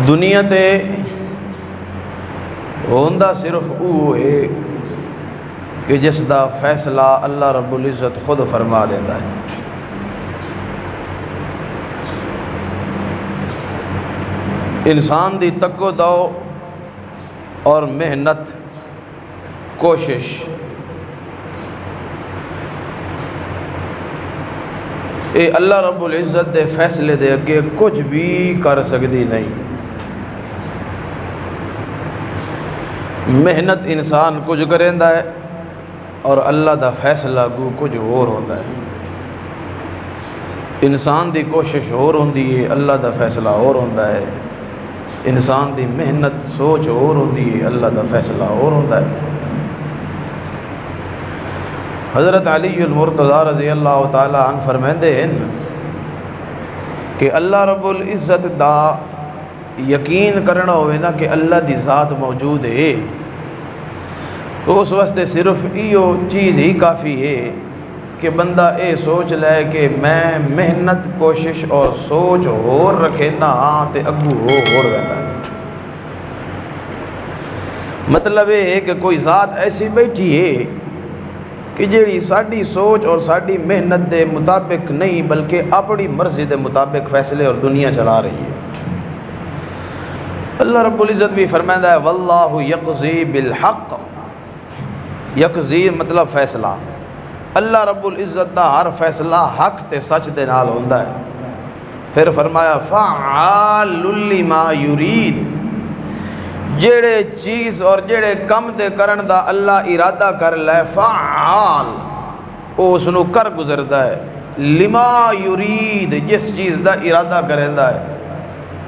دنیا تے ہوندا صرف وہ ہے کہ جس دا فیصلہ اللہ رب العزت خود فرما دیندا ہے۔ انسان دی تکو دو اور محنت کوشش اے اللہ رب العزت دے فیصلے دے اگے کچھ بھی کر سکتی نہیں۔ محنت انسان کچھ کریندا ہے اور اللہ دا فیصلہ کو کچھ اور ہوتا ہے۔ انسان دی کوشش اور ہوندی ہے، اللہ دا فیصلہ اور ہوتا ہے۔ انسان دی محنت سوچ اور ہوندی ہے، اللہ دا فیصلہ اور ہوتا ہے۔ حضرت علی المرتضیٰ رضی اللہ تعالی عنہ فرمائندے ہیں کہ اللہ رب العزت دا یقین کرنا ہوئے نا کہ اللہ دی ذات موجود ہے تو اس واسطے صرف ایو چیز ہی کافی ہے کہ بندہ اے سوچ لے کہ میں محنت کوشش اور سوچ اور رکھے نا تے اگو اور رہتا ہے۔ مطلب یہ ہے کہ کوئی ذات ایسی بیٹھی ہے کہ جیڑی ساڑی سوچ اور ساڑی محنت دے مطابق نہیں بلکہ اپنی مرضی دے مطابق فیصلے اور دنیا چلا رہی ہے۔ اللہ رب العزت بھی فرمائندہ ہے واللہ یقضی بالحق، یقضی مطلب فیصلہ، اللہ رب العزت دا ہر فیصلہ حق تے سچ دے نال ہوندا ہے۔ پھر فرمایا فعال لما یرید، جیڑے چیز اور جیڑے کم دے کرن دا اللہ ارادہ کر لے فعال او اس نو کر گزردا ہے، لما یرید جس چیز دا ارادہ کریندا ہے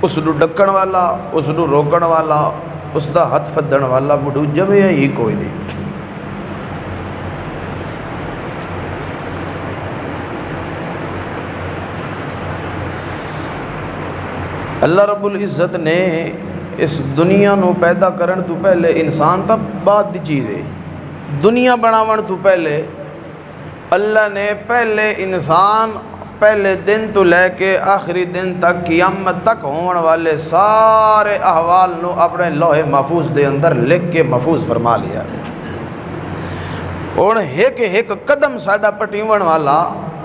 اس نو ڈکن والا، اس نو روکن والا، اس دا ہتھ پھدن والا مڈو جمعے ہی کوئی نہیں۔ اللہ رب العزت نے اس دنیا نو پیدا کرن تو پہلے انسان تا بعد دی چیز ہے۔ دنیا بناون تو پہلے اللہ نے پہلے انسان پہلے دن تو لے کے آخری دن تک قیامت تک ہون والے سارے احوال نو اپنے لوح محفوظ دے اندر لکھ کے محفوظ فرما لیا۔ اور ایک ایک قدم ساڈا پٹیون والا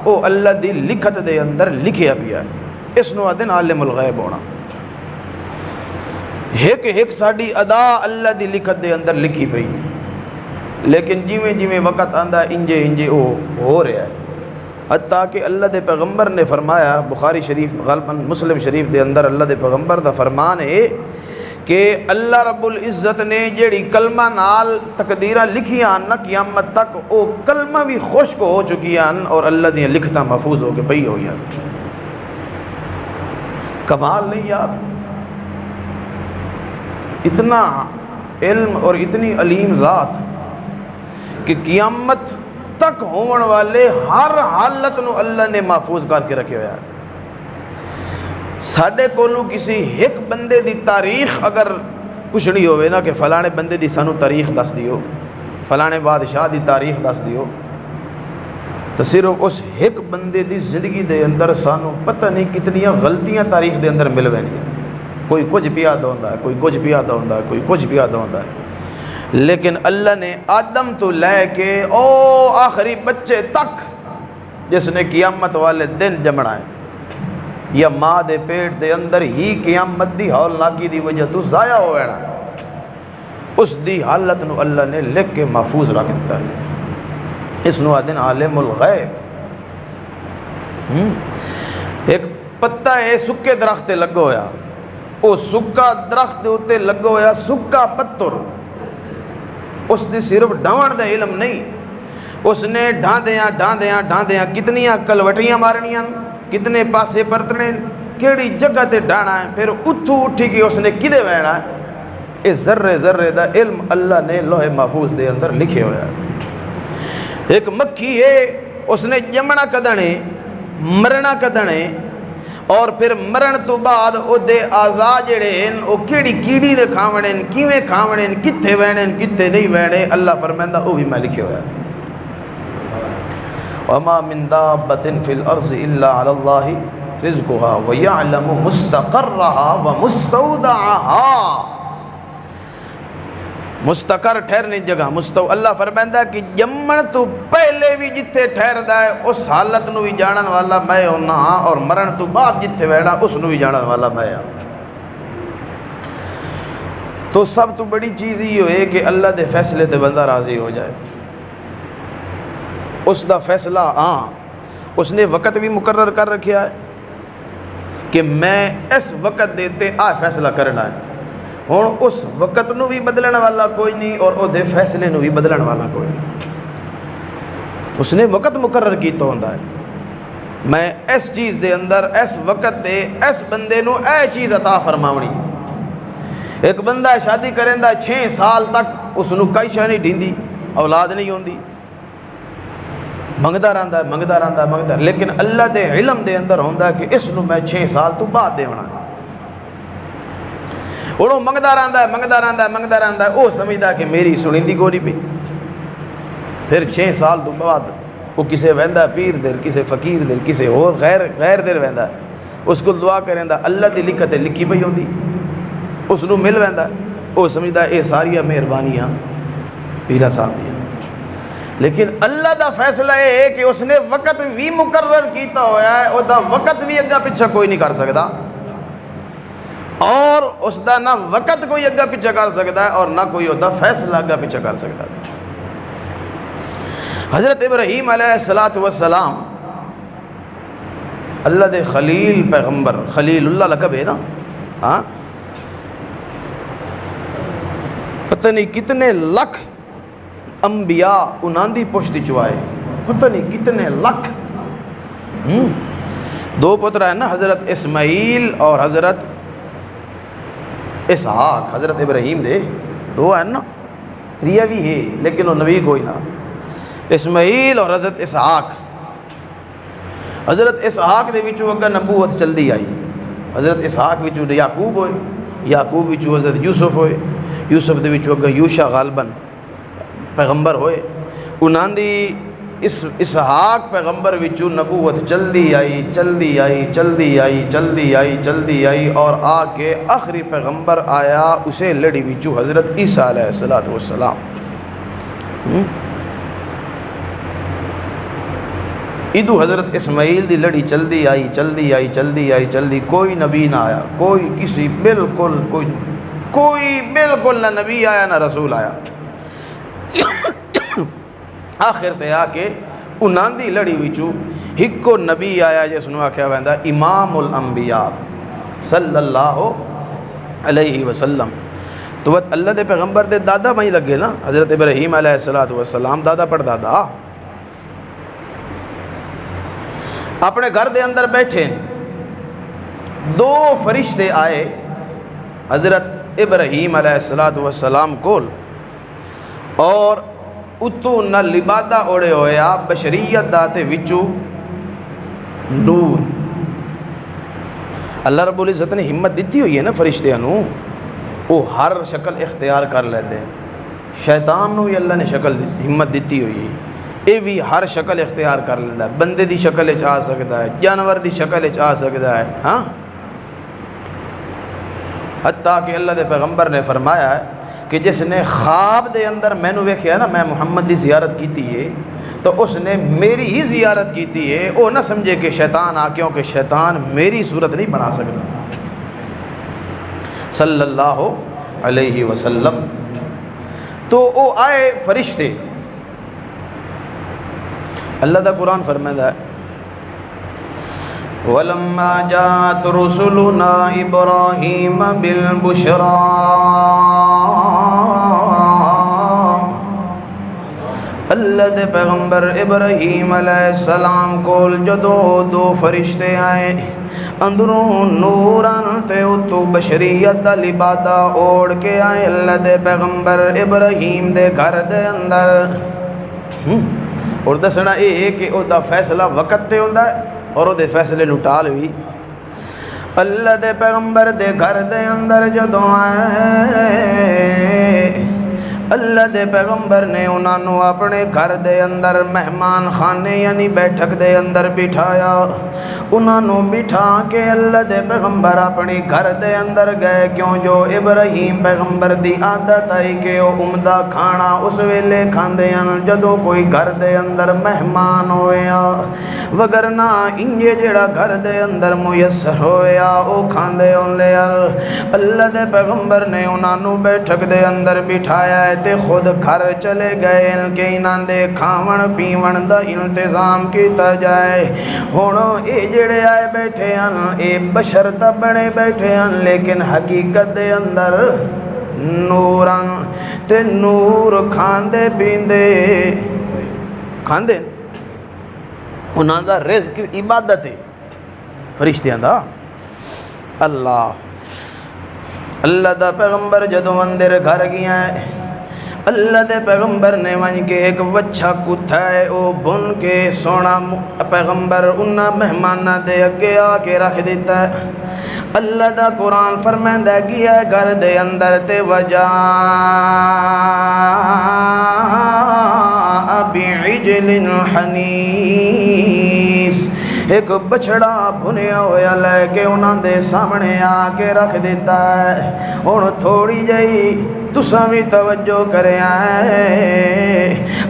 او اللہ دی لکھت دے اندر لکھیا پیا ہے۔ اس نو آدن عالم الغیب ہونا۔ ایک ایک ساڑی ادا اللہ دی لکھت دے اندر لکھی پئی ہے، لیکن جیویں جیویں وقت آندا انجے انجے او ہو رہا ہے۔ حتیٰ کہ اللہ دے پیغمبر نے فرمایا، بخاری شریف غالباً مسلم شریف دے اندر اللہ دے پیغمبر دا فرمان ہے کہ اللہ رب العزت نے جیڑی کلمہ نال تقدیرہ لکھی آن نا قیامت تک او کلمہ بھی خشک ہو چکی آن اور اللہ دیا لکھتا محفوظ ہو کے پئی ہوئی آن۔ کمال نہیں یار، اتنا علم اور اتنی علیم ذات کہ قیامت تک ہون والے ہر حالت نو اللہ نے محفوظ کر کے رکھے ہویا ہے۔ ساڑھے کولو کسی ایک بندے دی تاریخ اگر پوچھنی ہوئے نا کہ فلانے بندے دی سانو تاریخ دس دیو، فلانے بادشاہ دی تاریخ دس دیو، تو صرف اس ایک بندے دی زندگی دے اندر سانو پتہ نہیں کتنیاں غلطیاں تاریخ دے اندر ملویں ہیں۔ کوئی کچھ بھی یاد ہوندہ ہے، کوئی کچھ بھی یاد ہوندہ ہے، کوئی کچھ بھی یاد ہوندہ ہے، لیکن اللہ نے آدم تو لے کے او آخری بچے تک جس نے قیامت والے دن جمنا ہے یا ماں دے پیٹ دے اندر ہی قیامت دی ہولناکی دی وجہ تو ضائع ہو گیا، اس دی حالت نو اللہ نے لکھ کے محفوظ رکھ دیتا ہے۔ اس نو آدن عالم الغیب۔ ایک پتہ ہے سکے درخت لگو ہویا، او سکا درخت ہوتے لگو ہویا سکا پتر، اس نے صرف ڈھاون دے علم نہیں، اس نے ڈھاندیاں کتنیاں کلوٹیاں مارنیاں، کتنے پاسے پرتنے، کیڑی جگہ تے ڈھانا ہے، پھر اتھو اٹھی کی اس نے کدے ویڑا ہے، اس ذرے ذرے دا علم اللہ نے لوح محفوظ دے اندر لکھے ہویا ہے۔ ایک مکھی ہے، اس نے جمنا کدنے مرنا کدنے اور پھر مرن تو بعد او دے آزا جڑے ہیں او کیڑی کیڑی دے کھاونے کیویں کھاونے کتھے وینے کتھے نہیں وینے، اللہ فرمائندہ او بھی میں لکھے ہویا ہے۔ وما من دابۃ فی الارض الا علی اللہ رزقها ويعلم مستقرها ومستودعها. مستقر ٹھہرنے جگہ، اللہ فرمائندا ہے کہ جمن تو پہلے بھی جتھے ٹھہردا ہے اس حالت نو بھی جانن والا میں ہونا ہاں، اور مرن تو بعد جتھے بیٹھا اس نو بھی جانن والا میں ہاں. تو سب تو بڑی چیز یہ ہے کہ اللہ دے فیصلے تے بندہ راضی ہو جائے. اس دا فیصلہ ہاں اس نے وقت بھی مقرر کر رکھیا ہے کہ میں اس وقت دیتے فیصلہ کرنا ہے. ہوں اس وقت نو بھی بدلن والا کوئی نہیں اور او دے فیصلے نو بھی بدلن والا کوئی نہیں. اس نے وقت مقرر کیتا ہوندا ہے میں اس چیز دے اندر اس وقت دے اس بندے نو اے چیز عطا فرماونی. ایک بندہ شادی کریندا 6 سال تک اس نو کئی شے نہیں ڈیندی، اولاد نہیں ہوندی، منگدا رہندا، لیکن اللہ دے علم دے اندر ہوندا کہ اس نو میں 6 سال تو بعد دیونا. وہ منگدا رہندا وہ سمجھدا کہ میری سنیندی کوئی نہیں پئی. پھر 6 سال تو بعد وہ کسے ویندا پیر دیر، کسے فقیر دیر، کسے اور غیر دیر ویندا، اس کو دعا کریندا اللہ دی لکھت لکھی پئی ہوندی، اس نو مل ویندا، وہ سمجھدا اے ساریاں مہربانیاں پیرا صاحب دیاں. لیکن اللہ دا فیصلہ یہ ہے کہ اس نے وقت بھی مقرر کیتا ہوا ہے، وہ دا وقت بھی اگا پیچھا کوئی نہیں کر سکتا، اور اس دا نہ وقت کوئی اگا پیچھا کر سکتا ہے اور نہ کوئی دا فیصلہ اگا پیچھا کر سکتا ہے. حضرت ابراہیم علیہ السلام اللہ دے خلیل پیغمبر، خلیل اللہ لقب ہے نا، ہاں پتہ نہیں کتنے لکھ انبیاء انہاں دی پشت چوائے، پتہ نہیں کتنے لکھ. 2 پتر ہیں نا، حضرت اسماعیل اور حضرت اسحاق. حضرت ابراہیم دے 2 ہیں نا، 3 بھی ہے لیکن وہ نبی کوئی نہ. اسماعیل اور حضرت اسحاق. حضرت اسحاق دے وچوں اگا نبوت چلدی آئی. حضرت اسحاق وچوں یعقوب ہوئے، یعقوب وچوں حضرت یوسف ہوئے، یوسف دے وچوں اگا یوشع غالباً پیغمبر ہوئے. انہاں دی اسحاق پیغمبر وچوں نبوت چلدی آئی اور آ کے آخری پیغمبر آیا اسے لڑی وچوں حضرت عیسیٰ علیہ السلام. ادو حضرت اسماعیل دی لڑی چلدی آئی، کوئی نبی نہ آیا، کوئی بالکل نہ نبی آیا نہ رسول آیا. آخر تے آ کے انہاں دی لڑی وچوں ہکو نبی آیا جس نو آکھیا ویندا امام الانبیاء صلی اللہ علیہ وسلم. تو اللہ دے پیغمبر دے دادا بھائی لگے نا، حضرت ابراہیم علیہ السلام دادا پڑھ دادا اپنے گھر دے اندر بیٹھے. 2 فرشتے آئے حضرت ابراہیم علیہ السلام کول، اور اتو نہ لبادہ اوڑے ہویا بشریت داتے وچو نور. اللہ رب العزت نے ہمت دیتی ہوئی ہے نا فرشتیاں نو، وہ ہر شکل اختیار کر لیتے ہیں. شیطان نو بھی اللہ نے ہمت دیتی ہوئی ہے، یہ بھی ہر شکل اختیار کر لیتا ہے. بندے دی شکل آ سکتا ہے، جانور دی شکل آ سکتا ہے، ہاں. حتیٰ کہ اللہ دے پیغمبر نے فرمایا ہے کہ جس نے خواب دے اندر میں نے ویکھیا نا میں محمد دی زیارت کیتی ہے تو اس نے میری ہی زیارت کیتی ہے. وہ نہ سمجھے کہ شیطان کیونکہ شیطان میری صورت نہیں بنا سکتا صلی اللہ علیہ وسلم. تو وہ آئے فرشتے. اللہ دا قرآن فرمائے ہے وَلَمَّا جَاءَتْ رُسُلُنَا إِبْرَاهِيمَ بِالْبُشْرَى اللہ دے پیغمبر ابراہیم علیہ السلام کول جدو 2 فرشتے آئے اندروں نوران تے اتو بشریت دا لبادہ اوڑ کے آئے اللہ دے پیغمبر ابراہیم دے گھر دے اندر. اور دسنا یہ ہے کہ او دا فیصلہ وقت تے ہوندا ہے اور او دے فیصلے نو ٹال بھی. اللہ دے پیغمبر دے گھر دے اندر جدوں آئے اللہ دے پیغمبر نے انہاں نو اپنے گھر دے اندر مہمان خانے یعنی بیٹھک دے اندر بٹھایا. انہاں نو بٹھا کے اللہ دے پیغمبر اپنی گھر دے اندر گئے, کیوں جو ابراہیم پیغمبر دی عادت آئی کہ وہ عمدہ کھانا اس ویلے کھاندے ہیں جدوں کوئی گھر دے اندر مہمان ہویا, وگرنہ انجے جڑا گھر دے اندر میسر ہویا او کھاندے ہوندے. اللہ دے پیغمبر نے انہاں نو بیٹھک دے اندر بٹھایا ہے تے خود گھر چلے گئے کہ انہاں دے کھاون پیون دا انتظام کیتا جائے. ہن اے جڑے آئے بیٹھے ہیں اے بشر تا بنے بیٹھے ہیں لیکن حقیقت دے اندر نوراں تے نور کھاندے پیندے کھاندے. انہاں دا رزق عبادت ہے فرشتیاں دا. اللہ دا پیغمبر جدوں اندر گھر گیا ہے, اللہ دے پیغمبر نے ون کے ایک وچھا کتا ہے او بن کے سونا پیغمبر انہاں مہماناں دے اگے آ کے رکھ دیتا ہے. اللہ دا قرآن فرمائندا گیا ہے گھر دے اندر تے وجاء بعجل حنیس, ایک بچڑا بھنیا ہوا لے کے انہاں دے سامنے آ کے رکھ دیتا ہے. ہن تھوڑی جئی تساں بھی توجہ کرے آئے,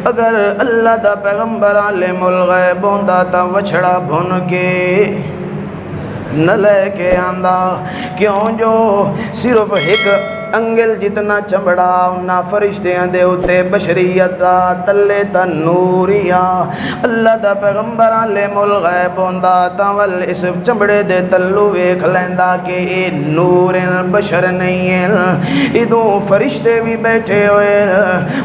اگر اللہ دا پیغمبر عالم الغیب ہوندا تاں وچھڑا بھن کے نہ لے کے آندا, کیوں جو صرف ایک انگل جتنا چمڑا انہاں فرشتیاں دے اتے بشریت دا تلے تا نوریا. اللہ دا پیغمبر عالم الغیب ہوندا تاں ول اس چمڑے دے تلو ویکھ لیندا کہ اے نور البشر نہیں ہے, ادوں فرشتے بھی بیٹھے ہوئے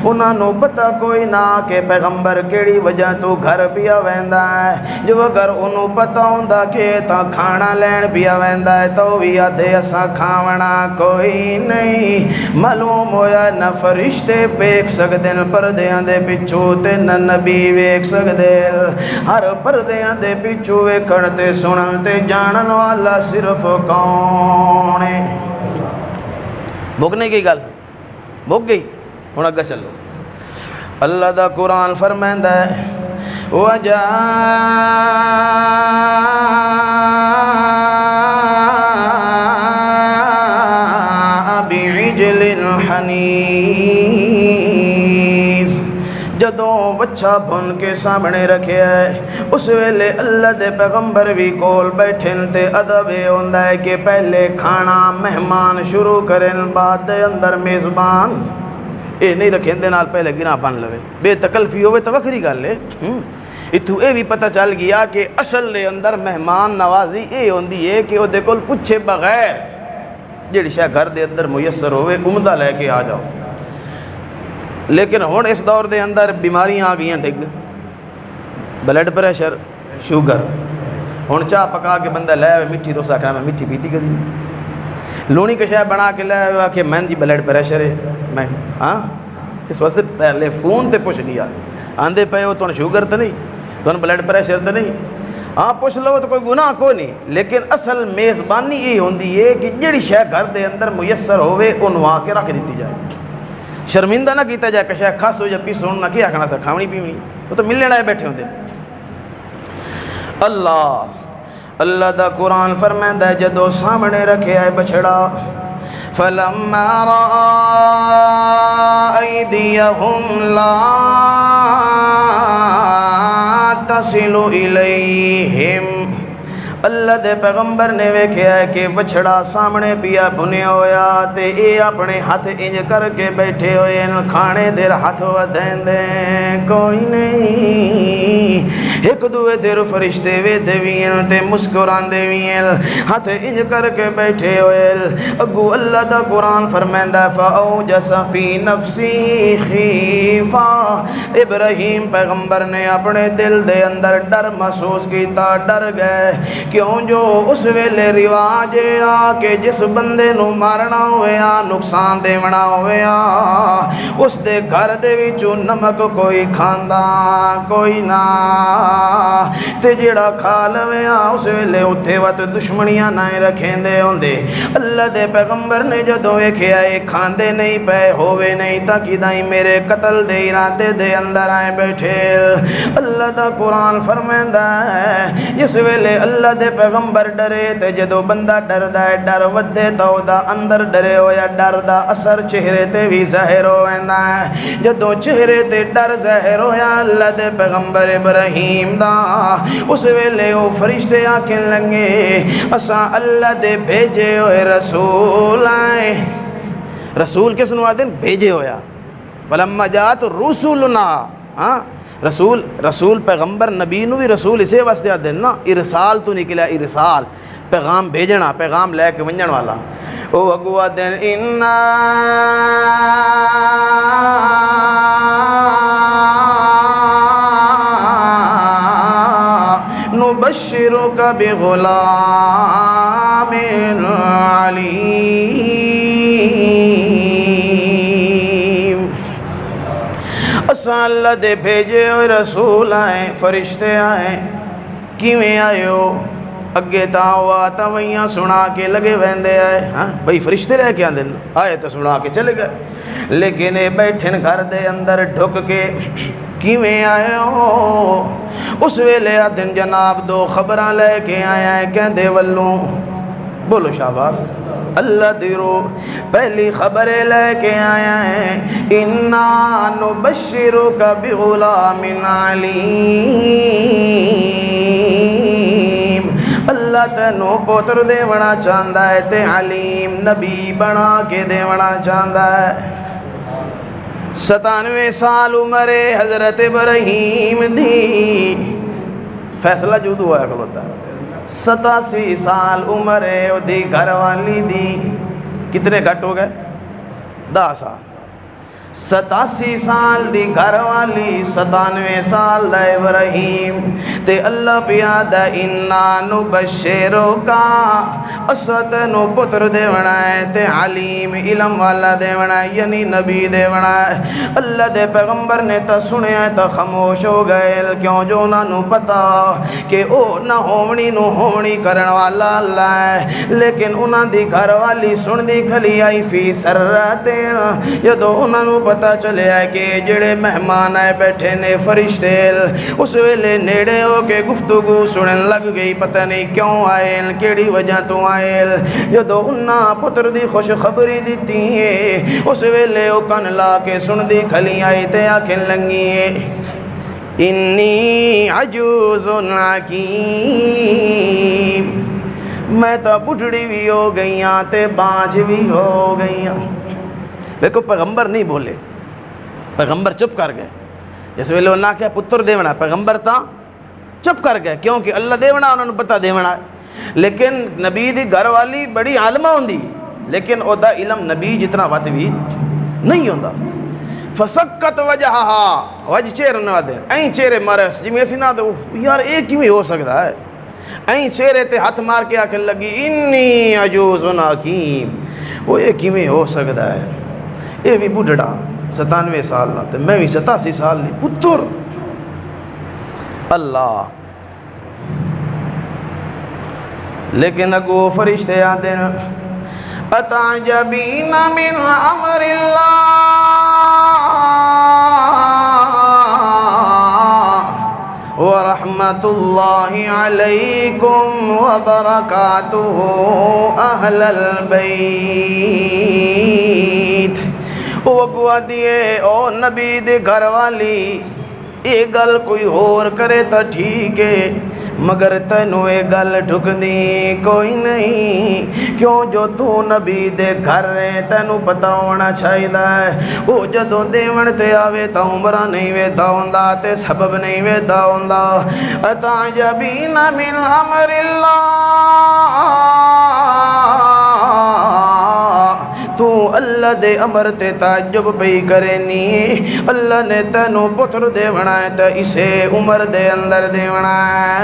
انہاں نو پتہ کوئی نہ کہ پیغمبر کیڑی وجہ تو گھر پیا ویندا ہے. جو اگر انہوں پتہ ہوندا کہ تاں کھانا لین پیا ویندا ہے تو بھی آدھے اساں کھاونا کوئی نہیں. معلوم ہویا نہ فرشتے ویکھ سکدے پردیاں دے پچھوں تے نہ نبی ویکھ سکدے. ہر پردیاں دے پچھوں ویکھن تے سنن تے جانن والا صرف کون ہے. بھگنے کی گل بھگ گئی. ہن اگے چلو. اللہ دا قرآن فرمائندا ہے وجاء بعجل حنیز, جدوں بچہ بھن کے سامنے رکھیا ہے اس ویلے اللہ دے پیغمبر بھی کول بیٹھن تے ادب ہوندا ہے کہ پہلے کھانا مہمان شروع کرن بعد دے اندر میزبان. اے نہیں رکھیں دے نال پہلے گراں بن لوے, بے تکلفی ہوئے تو وکری گل ہے. اتھوں اے بھی پتہ چل گیا کہ اصل دے اندر مہمان نوازی اے ہوندی ہے کہ او دے کول پوچھے بغیر جڑی شے گھر دے اندر میسر ہوئے عمدہ لے کے آ جاؤ. لیکن ہن اس دور دے اندر بیماریاں آ گئیاں ڈگ, بلڈ پریشر شوگر. ہن چاہ پکا کے بندہ لے آوے میٹھی تو ساکھنا میں میٹھی پیتی کدی نہیں, لونی کے شے بنا کے لے آوے کہ میں جی بلڈ پریشر ہے میں ہاں اس واسطے پہلے فون تے پوچھ لیا آندے پے ہو تن شوگر تو نہیں تن بلڈ پریشر تو نہیں, ہاں پوچھ لو تو کوئی گناہ کوئی نہیں. لیکن اصل میزبانی یہ ہوندی ہے کہ جڑی شے گھر دے اندر میسر ہوئے انہوں آ کے رکھ دیتی جائے. شرمندہ نہ کیتا جائے کہ شے کھس ہو یا پیسو نہ کیا آکھنا سا کھاونی پیونی, وہ تو ملنے لائے بیٹھے ہوندے. اللہ دا قرآن فرمائندا ہے جدو سامنے رکھے ہے بچڑا فَلَمَّا رَأَى أَيْدِيَهُمْ لَا تَصِلُ إِلَيْهِمْ, اللہ دے پیغمبر نے ویکھیا ہے کہ بچڑا سامنے پیا بھنیا ہویا تے اے اپنے ہاتھ انج کر کے بیٹھے ہوئے کھانے دیر ہاتھ ودین دے کوئی نہیں. ایک دوے دیر فرشتے وے دیوین تے مسکران دیوین ہاتھ انج کر کے بیٹھے ہوئے. اگو اللہ دا قرآن فرمائندا فَأَوْجَسَ فِي نَفْسِهِ خِیفَةً, ابراہیم پیغمبر نے اپنے دل دے اندر ڈر محسوس کیتا, ڈر گئے. کیوں جو اس ویلے رواج آ کہ جس بندے نو مارنا ہویا نقصان دیونا ہویا اس دے گھر دے وچوں نمک کوئی کھاندا کوئی نہ, تے جیڑا کھا لویا اس ویلے اتھے وقت دشمنیاں نہ رکھیندے ہوندے۔ اللہ دے پیغمبر نے جدوں ویکھیا اے کھاندے نہیں پے ہووے نہیں تا کدائیں میرے قتل دے ارادے دے اندر آئے بیٹھے۔ اللہ دا قرآن فرمیندا ہے جس ویلے اللہ دے پیغمبر ڈرے تے جدوں بندہ ڈردا ہے ڈر ودے تا او دا اندر ڈرے ہویا ڈر دا اثر چہرے تے بھی ظاہر ہویندا ہے۔ جدوں چہرے تے ڈر ظاہر ہویا اللہ دے پیغمبر ابراہیم دا اس ویلے او فرشتے آکھن لگے اساں اللہ دے بھیجے ہوئے رسول آئے۔ رسول کس نو آدن بھیجے ہویا فلما جاءت رسولنا، ہاں رسول پیغمبر نبی نو بھی رسول اسے واسطے آدن نا، ارسال تو نکلا ارسال پیغام بھیجنا پیغام لے کے ونجن والا۔ او اگو آدن انا نبشرک بغلام علیم۔ اساں اللہ دے بھیجے ہوئے رسول آئے فرشتے آئے، کیویں آئے ہو؟ اگے تا ہوا تا ویاں سنا کے لگے ویندے آئے، ہاں بھئی فرشتے لے کے آندے آئے تو سنا کے چلے گئے، لیکن اے بیٹھن گھر دے اندر ڈھک کے کیویں آئے ہو؟ اس ویلے آدھن جناب دو خبراں لے کے آیا ہے کہندے ولوں بولو شاباش اللہ دیرو پہلی خبر لے کے آیا ہے انا نبشرک بغلام علیم، اللہ تینوں پوتر دیونا چاہندا ہے تے علیم نبی بنا کے دیونا چاہندا ہے۔ 97 سال عمر حضرت ابراہیم دی، فیصلہ جود ہوا ہے کلوتا 87 سال عمر دی گھر والی دی، کتنے گھٹ ہو گئے 10 سال، 87 سال دی گھر والی 97 سال دا ابراہیم تے اللہ پیادا انا نبشرکا اسا تینوں پتر دیونا ہے تے علیم علم والا دیونا ہے یعنی نبی دیونا ہے۔ اللہ دے پیغمبر نے تا سنیا ہے تا خاموش ہو گئے کیوں جو انہاں نو پتا کہ او نہ ہومنی نو ہومنی کرن والا اللہ ہے، لیکن انہاں دی گھر والی سن دی کھلی آئی فی سراتین جدو انہاں نو پتا چلے آئے کہ جڑے مہمان آئے بیٹھے نے فرشتے اس ویلے نیڑے ہو کے گفتگو سنن لگ گئی، پتہ نہیں کیوں آئے کیڑی وجہ تو آئے۔ جدو انہاں پتر دی خوش خبری دیتی ہے اس ویلے او کن لا کے سن دی کھلی آئی تے آکھن لگی ہے انی عجوز حکیم، میں تا بڑھڑی بھی ہو گئیاں تے بانج بھی ہو گئیاں۔ دیکھو پیغمبر نہیں بولے، پیغمبر چپ کر گئے، جس ویلے انہاں کیا پتر دیونا پیغمبر تا چپ کر گئے کیونکہ اللہ دیونا انہوں نے پتہ دیونا ہے، لیکن نبی دی گھر والی بڑی عالمہ ہوندی لیکن او دا علم نبی جتنا وقت بھی نہیں ہوندا۔ فسکت وجہہا وجہ چہرے نہ دے این چہرے مارے جی ایسی نہ دو یار ایک کیویں ہو سکتا ہے، این چہرے تے ہاتھ مار کے آکھن لگی انی عجوز حکیم، وہ یہ کیویں ہو سکتا ہے، یہ بھی بڑھڑا 97 سال نہ تے میں بھی 87 سال نہیں پتر اللہ۔ لیکن اگو فرشتے آتے ہیں اتعجبین من امر اللہ ورحمت اللہ علیکم وبرکاتہ اہل البیت۔ وہ اگوا دیے او نبی دے گھر والی یہ گل کوئی اور کرے تا ٹھیک ہے مگر تینوں یہ گل ٹھک دی کوئی نہیں، کیوں جو تو نبی دے گھر رہے تینوں پتہ ہونا چاہیے ہے وہ جدو دیون تے آوے تا عمرہ نہیں ویتا ہوندا تے سبب نہیں ویتا ہوندا۔ اتعجبین من امر اللہ، تو اللہ دے امر تے تعجب پئی کرنی، اللہ نے تینوں پتر دیونا ہے تا اسے عمر دے اندر دیونا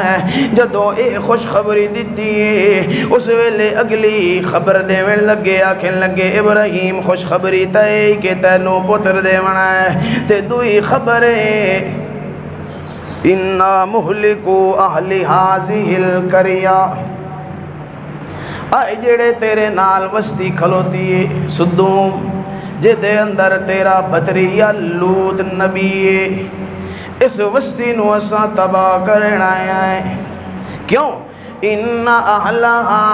ہے۔ جدو اے خوش خبری دیتی ہے اس ویلے اگلی خبر دیون لگے آکھن لگے ابراہیم خوش خبری تے کہ تینوں پتر دیونا ہے تے دوئی خبر ہے انا مہلکو اہل ہازہل قریہ، آئے جڑے تیرے نال وستی کھلوتی ہے سدوم، جے دے اندر تیرا بھتریجا لوط نبی ہے، اس وستی نو اساں تباہ کرنا ہے۔ کیوں؟ ان اہلہا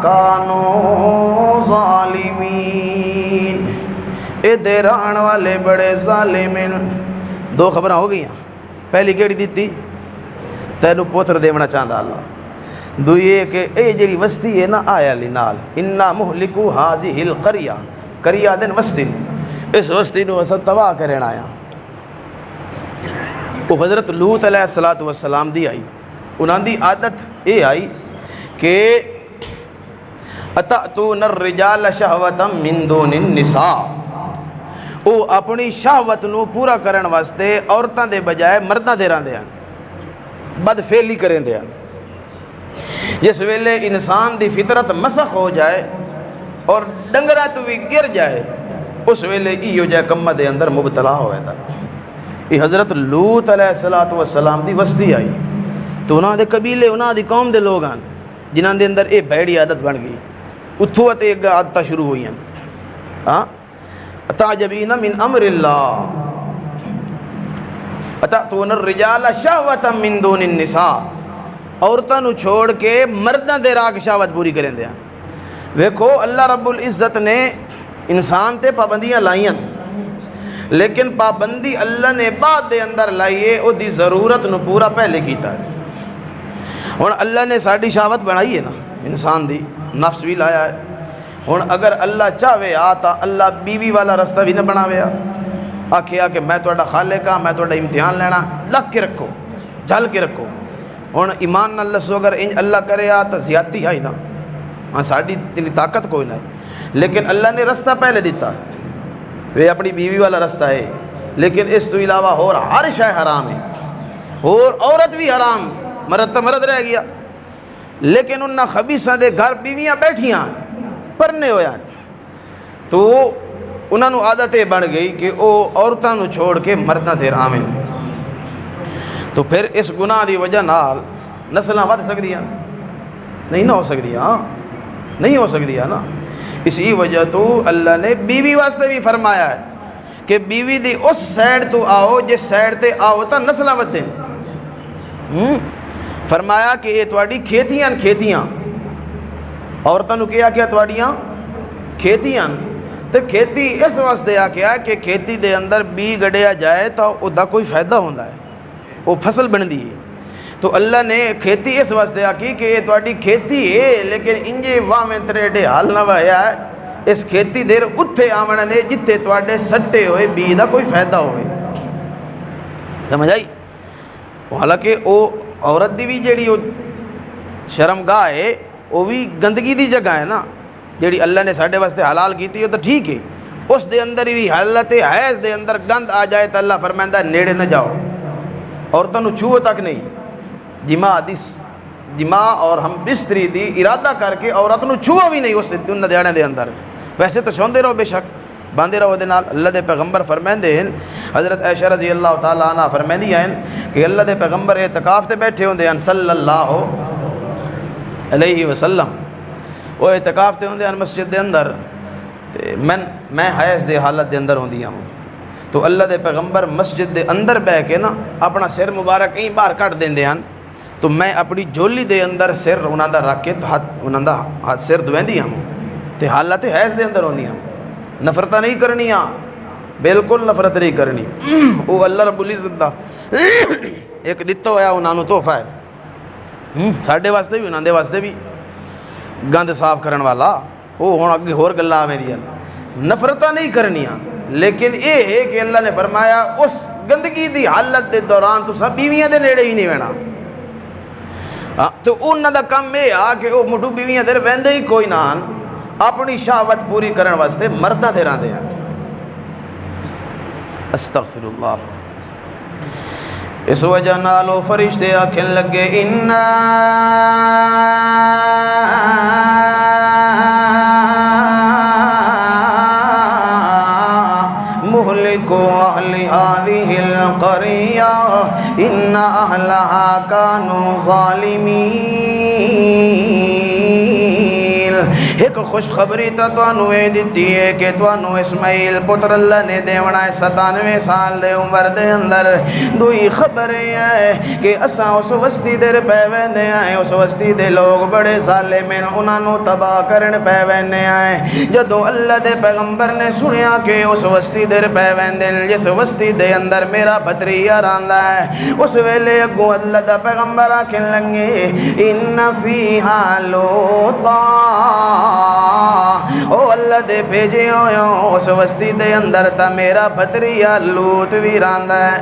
کانوا ظالمین، اے دے رہن والے بڑے ظالمین۔ دو خبریں ہو گئیاں، پہلی کیڑی دیتی؟ تینو پوتر دیونا چاہتا اللہ، دوئی یہ کہ اے جڑی وستی ہے نا آیا لی نال، انا مہلکو ہازی القریہ، قریہ دن وستی نو، اس وستی نو اسا تباہ کرنا آیا۔ وہ حضرت لوط علیہ السلام دی آئی، انہاں دی عادت یہ آئی کہ اتأتون الرجال شہوتا من دون النساء، وہ اپنی شہوت نو پورا کرن واسطے عورتاں دے بجائے مرداں دے رہن دے ہیں، بد فعلی کریں دے ہیں۔ جس ویلے انسان دی فطرت مسخ ہو جائے اور ڈنگرہ تو بھی گر جائے، اس ویلے ایو جائے کمہ دے اندر مبتلا ہو جائے۔ یہ حضرت لوط علیہ السلام دی وسطی آئی، تو انہاں دے قبیلے، انہاں دی قوم دے لوگ ہیں جنہاں دے اندر یہ بھیڑی عادت بن گئی، اتھو ایک عادتہ شروع ہوئی ہیں۔ تعجبین من امر اللہ اتأتون الرجال شہوتا من دون النساء، عورتاں نو چھوڑ کے مرداں دے راہ شہوت پوری کریں دے ہیں۔ ویکھو اللہ رب العزت نے انسان تے پابندیاں لائیں، لیکن پابندی اللہ نے بعد دے اندر لائیے او دی ضرورت نو پورا پہلے کیتا ہے۔ ہن اللہ نے ساڑی شہوت بنائی ہے نا، انسان دی نفس بھی لایا ہے۔ ہن اگر اللہ چاہے آتا اللہ بیوی والا رستہ بھی نہ بناوے، آکھیا کہ میں تہاڈا خالق ہاں، میں تہاڈا امتحان لینا، لکھ کے رکھو، جھل کے رکھو۔ ہن ایمان نہ لسو اگر انج اللہ کرے آ تو زیادتی ہے نا، ہاں ساڑی اتنی طاقت کوئی نہیں، لیکن اللہ نے رستہ پہلے دیتا ہے، وہ اپنی بیوی والا رستہ ہے، لیکن اس تو علاوہ اور ہر شے حرام ہے، اور عورت بھی حرام، مرد تو مرد رہ گیا، لیکن انہاں خبیثاں دے گھر بیویاں بیٹھیاں پرنے ہویا، تو انہاں نو عادت یہ بن گئی کہ وہ عورتاں نو چھوڑ کے مرداں دے رام ہیں۔ تو پھر اس گناہ دی وجہ نال نسلاں ود سکدیاں نہیں نہ ہو سکدیاں، نہیں ہو سکدیاں نا۔ اسی وجہ تو اللہ نے بیوی واسطے بھی فرمایا ہے کہ بیوی دی اس سائڈ تو آؤ جس سائڈ تے آؤ تا نسلاں ودیں۔ فرمایا کہ یہ تواڈی کھیتیاں کھیتیاں، عورتاں نو کیا تواڈیاں کھیتیاں، تو کھیتی اس واسطے آکھیا کہ کھیتی دے اندر بی گڑیا جائے تو او دا کوئی فائدہ ہوندا ہے، وہ فصل بندی ہے۔ تو اللہ نے کھیتی اس واسطے آکی کہ یہ تواڈی کھیتی ہے، لیکن انجے واہ میں تریڈے حال نہ وہیا ہے، اس کھیتی دیر اتھے آمنے دے جتھے تواڈے سٹے ہوئے بی دا کوئی فائدہ ہوئے۔ سمجھ آئی؟ حالانکہ او عورت دی بھی جیڑی شرمگاہ ہے وہ بھی گندگی دی جگہ ہے نا، جیڑی اللہ نے ساڈے واسطے حلال کیتی ہے تو ٹھیک ہے، اس دے اندر بھی حالت حیض دے اندر گند آ جائے تو اللہ فرمائندہ نیڑے نہ جاؤ، عورتوں نو چھو تک نہیں، جماع اور ہم بستری دی ارادہ کر کے عورت نو چھو بھی نہیں اس دیانے دے اندر، ویسے تو چھوندے رہو بے شک، باندھے رہو دے نال۔ اللہ دے پیغمبر فرمائندے ہیں، حضرت عائشہ رضی اللہ تعالیٰ عنہ فرمائندی ہیں کہ اللہ دے پیغمبر اعتکاف تے بیٹھے ہوندے ہیں صلی اللہ علیہ وسلم، وہ اعتکاف تے ہوندے ہیں مسجد دے اندر، میں حیض دے حالت دے اندر ہوندی ہوں، تو اللہ دے پیغمبر مسجد دے اندر بیٹھ کے نا اپنا سر مبارک کہیں باہر کٹ دیندے ہیں، تو میں اپنی جھولی دے اندر سر انہاں دا رکھ کے انہاں دا ہاتھ سر دھویندی ہوں، تے حالت حیض دے اندر ہوندی ہوں، نفرت نہیں کرنی، بالکل نفرت نہیں کرنی۔ وہ اللہ رب العزت دا ایک دتا ہویا انہاں نو تحفہ ہے، ساڈے واسطے بھی انہاں دے واسطے بھی گند صاف کرن والا، وہ ہن اگے ہور گلاں آویں دیاں، نفرتاں نہیں کرنیاں، لیکن یہ ہے کہ اللہ نے فرمایا اس گندگی دی حالت دے دوران تساں بیویاں دے نیڑے ہی نہیں وینا، تو انہاں دا کم یہ آ کہ وہ مٹھو بیویاں دے ویندے ہی کوئی نہ، اپنی شہوت پوری کرن واسطے مرداں دے راندے ہیں۔ استغفر اللہ۔ اس وجہ نالو فرشتے آکھن لگے انا مہلکو اہل ہذہ قرية إن أهلها كانوا ظالمين۔ ایک خوشخبری تا تانوں اے دتی ہے کہ تانوں اسماعیل پتر اللہ نے دیونا ہے 97 سال دے عمر دے اندر۔ دوئی خبر ہے کہ اساں اس وستی دے پے ویندے آئے، اس وستی دے لوگ بڑے ظالم ہیں، انہاں نوں تباہ کرن پے ویندے آئے۔ جدوں اللہ دے پیغمبر نے سنیا کہ اس وستی دے پے ویندے جس وستی دے اندر میرا بھتریجا رہندا ہے، اس ویلے اگوں اللہ دا پیغمبر آکھن لگے ان فیہا لوطا، او اللہ دے بھیجے ہوئے اس وستی دے اندر تا میرا بھتریجا لوط بھی رہندا ہے،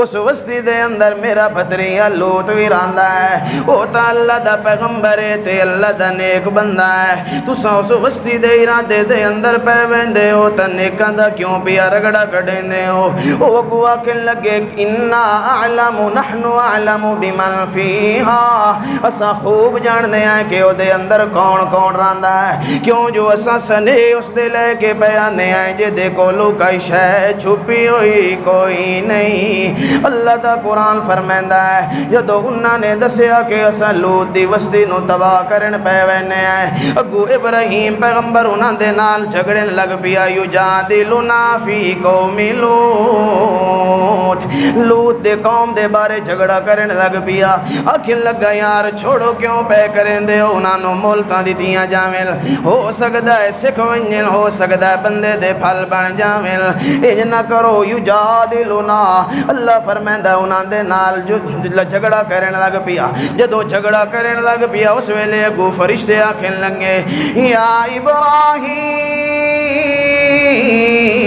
اس وستی دے اندر میرا بھتریجا لوط بھی رہندا ہے۔ او تا اللہ دا پیغمبر ہے تے اللہ دا نیک بندہ ہے، تساں اس وستی دے ارادے دے اندر پے ویندے ہو تے نیکاں دا کیوں پیا رگڑا کڈیندے ہو؟ او اگوں آکھن لگے انا اعلم نحن اعلم بمن فیہا، اساں خوب جاندے ہیں کہ او دے اندر کون کون رہندا ہے، کیوں جو اساں سنے اس دے لے کے پے آندے ہیں جے دے کولوں کوئی شے چھپی ہوئی کوئی نہیں۔ اللہ دا قرآن فرمائندا ہے جدو انہاں نے دسیا کہ اساں لوط دی وستی نو تباہ کرن پے وینے آئے، اگو ابراہیم پیغمبر انہاں دے نال جھگڑن لگ پیا، یجادلنا فی قوم لوط، لوط دے قوم دے بارے جھگڑا کرن لگ پیا، آکھن لگا یار چھوڑو کیوں پے کریں دے ہو، انہاں نو مولتاں دتیاں جاویں، ہو سکدا ہے سکھ ونجن، ہو سکدا ہے بندے دے پھل بن جاویں، انج نہ کرو یجادلنا۔ اللہ فرمائندا انہاں دے نال جو جھگڑا کرن لگ پیا، جدوں جھگڑا کرن لگ پیا اس ویلے اگوں فرشتے آکھن لگے یا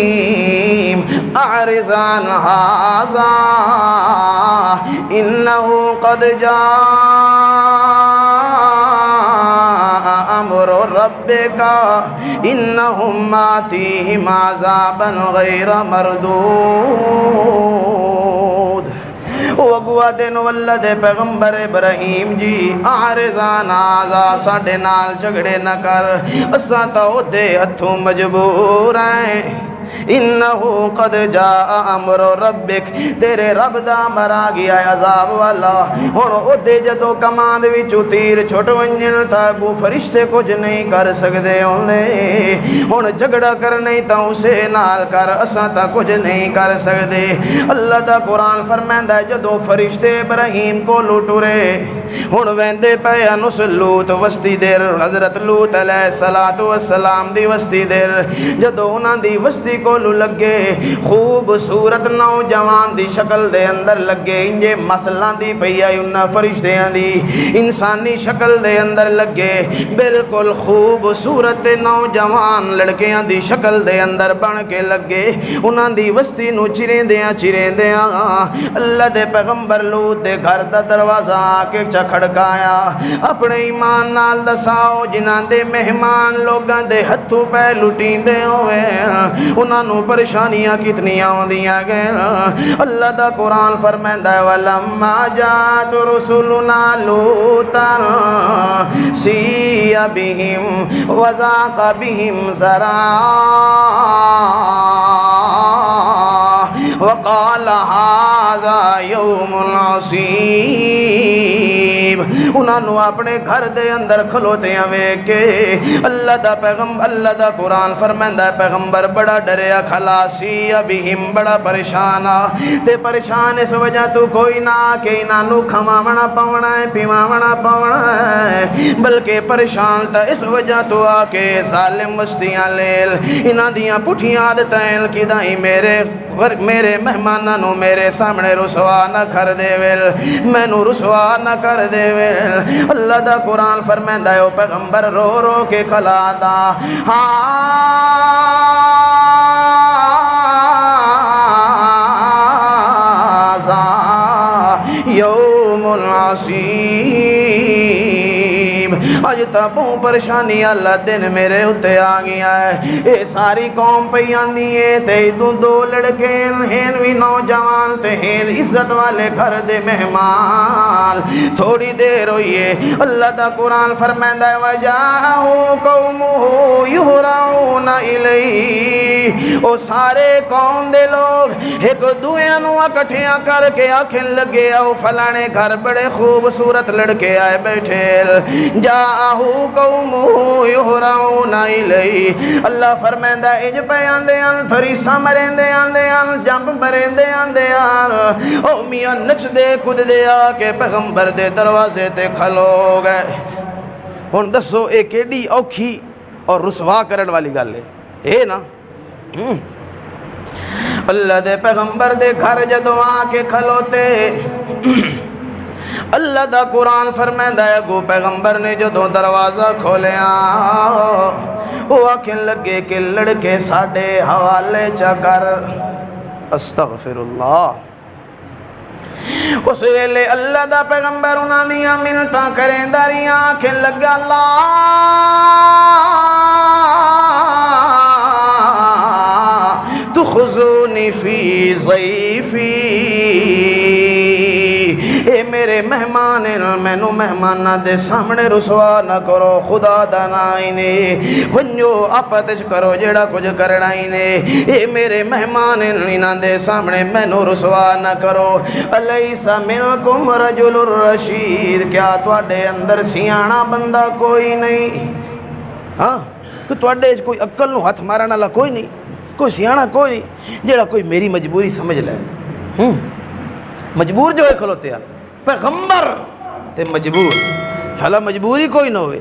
ابراہیم اعرض عن ھذا انہ قد جاء امر ربک انہم آتیہم عذابا غیر مردود۔ او اگوا دین واللہ دے پیغمبر ابراہیم جی اعرض عن ھذا، ساڈے نال جھگڑے نہ کر، اساں تا اودے ہتھوں مجبور ہیں، انہو قد جاء امر ربک، تیرے رب دا مرا گیا عذاب والا۔ ہن او دے جدوں کماند وچوں تیر چھٹ ونجن تھا گو فرشتے کچھ نہیں کر سکدے ہوندے، ہن جھگڑا کرنے تا اسے نال کر، اساں تا کچھ نہیں کر سکدے۔ اللہ دا قرآن فرمائندا ہے جدوں فرشتے ابراہیم کو ٹرے، ہن ویندے پے انس لوط وستی دیر، حضرت لوط علیہ السلام دی وستی دیر، جدوں انہاں دی وستی کو لگے خوبصورت نوجوان دی شکل دے اندر لگے، انجے مسلاں دی پئی آئی انہاں فرشتیاں دی انسانی شکل دے اندر لگے، بالکل خوبصورت نوجوان لڑکیاں دی شکل دے اندر بن کے لگے، انہاں دی وستی نو چریندیاں اللہ دے پیغمبر لوط دے گھر دا دروازہ آ کے کھڑکایا، اپنے ایمان نال دساؤ جنہاں دے مہمان لوگاں دے ہتھوں پہ لٹیندے ہوئے انہاں نو پریشانیاں کتنی آوندیاں گئے۔ اللہ دا قرآن فرمائندا ہے وَلَمَّا جَاءَتْ رُسُلُنَا لُوطًا سِیَّ بِهِمْ وَضَاقَ بِهِمْ ذَرْعًا وَقَالَ هَذَا يَوْمٌ عَصِیبٌ۔ انہاں نو اپنے گھر دے اندر کھلوتیاں ویکھ کے اللہ دا قرآن فرمائندا ہے پیغمبر بڑا ڈریا خلاصی بہم، بڑا پریشان تے پریشان اس وجہ تو کوئی نہ کہ انہاں نو کھواونا پاونا ہے پیواونا پاونا ہے، بلکہ پریشان تا اس وجہ تو آ کے ظالم وستیاں لیل انہاں دیاں پٹھیاں عادتیں کدائی میرے مہماناں نو میرے سامنے رسوا نہ کر دے ویل، میں نو رسوا نہ کر دے ویل۔ اللہ دا قرآن فرمائندا ہے او پیغمبر رو رو کے کھلا دا یوم عصیب، نصیب اج تا بہت پریشانی اللہ دن میرے اتے آ گیا ہے اے ساری قوم پہ آندی ہے تے دو لڑکے ہیں بھی نوجوان تے ہیں عزت والے گھر دے مہمان تھوڑی دیر ہوئی ہے اللہ دا قرآن فرمائندا ہے وَجَاءَهُ قَوْمُهُ يُهْرَعُونَ إِلَيْهِ او سارے قوم دے لوگ ایک دویاں نو اکٹھیاں کر کے آکھن لگے او فلانے گھر بڑے خوبصورت لڑکے آئے بیٹھے جَاءَهُ قَوْمُهُ يُهْرَعُونَ إِلَيْهِ اللہ فرمائندا اج پہ آندے آن تھریسا مرندے آندے آن جمپ مرندے آندے آن او میاں نچ دے کود دے آ کے پیغمبر دے دروازے تے کھلو گئے ہن دسو اے کیڑی اوکھی اور رسوا کرن والی گل ہے اے نا اللہ دے پیغمبر دے گھر جدوں آ کے کھلوتے اللہ دا قرآن فرمائندا ہے گو پیغمبر نے جدوں دروازہ کھولیا وہ آکھن لگے کہ لڑکے ساڈے حوالے چا کر استغفر اللہ اس ویلے اللہ دا پیغمبر انہاں دیاں منتاں کریں داریاں آکھن لگا اللہ تخزونی فی ضیفی اے میرے مہمان مینو مہمانہ دے سامنے رسوا نہ کرو خدا دا نائنے ونجو آپتش کرو جیڑا کچھ کرنا ہینے اے میرے مہمان انہاں دے سامنے مینو رسوا نہ کرو الیس منکم رجل الرشید کیا تواڈے اندر سیاںا بندہ کوئی نہیں ہاں کہ تواڈے کوئی عقل نو ہاتھ مارن والا کوئی نہیں کوئی سیاںا کوئی نہیں جیڑا کوئی میری مجبوری سمجھ لے مجبور جو ہے کھلوتے ہیں پیغمبر تے مجبور حالا مجبوری کوئی نہ ہوئے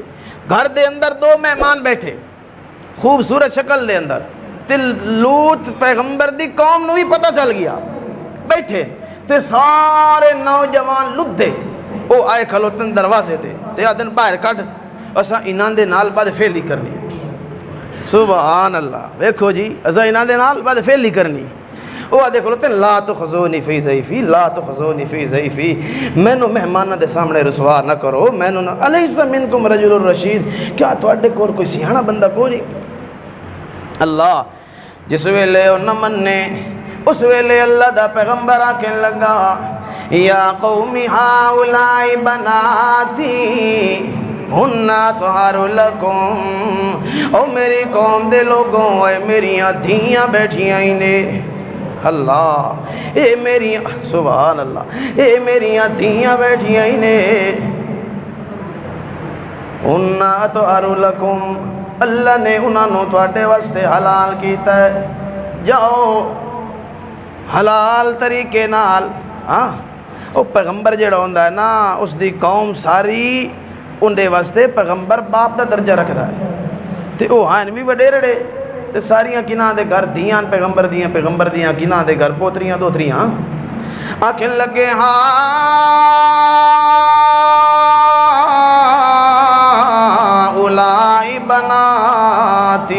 گھر دے اندر دو مہمان بیٹھے خوبصورت شکل دے اندر تے لوط پیغمبر دی قوم نو بھی پتہ چل گیا بیٹھے تے سارے نوجوان لدھے او آئے کھلوتن دروازے تے آدن باہر کڑ اسا انہاں دے نال بعد فیلی کرنی سبحان اللہ ویکھو جی اسا انہاں دے نال بعد فیلی کرنی وہ آدھے کھلوتے ہیں لا تخزونی فی ضیفی لا تخزونی فی ضیفی مینو مہمانہ دے سامنے رسوا نہ کرو مینو نہ الیس منکم رجل الرشید کیا تواڈے کول کوئی سیاںا بندہ کوئی نہیں اللہ جس ویلے نہ مننے اس ویلے اللہ دا پیغمبر آکھن لگا یا قوم ہؤلاء بناتی ہن اطہر لکم او میری قوم دے لوگوں اے میریاں دھیاں بیٹھیاں ہی نے اللہ اے میری سبحان اللہ اے میریاں دھیاں بیٹھیاں ہی نے ہن اطہر لکم اللہ نے انہاں نو تواڈے واسطے حلال کیتا ہے جاؤ حلال طریقے نال ہاں او پیغمبر جڑا ہوندا ہے نا اس دی قوم ساری انڈے واسطے پیغمبر باپ دا درجہ رکھدا ہے تے او ہن بھی وڈے رڑے تے ساریاں کناں دے گھر دیاں پیغمبر دیاں کناں دے گھر پوتریاں دوتریاں آکھن لگے ہاں اولائی بناتی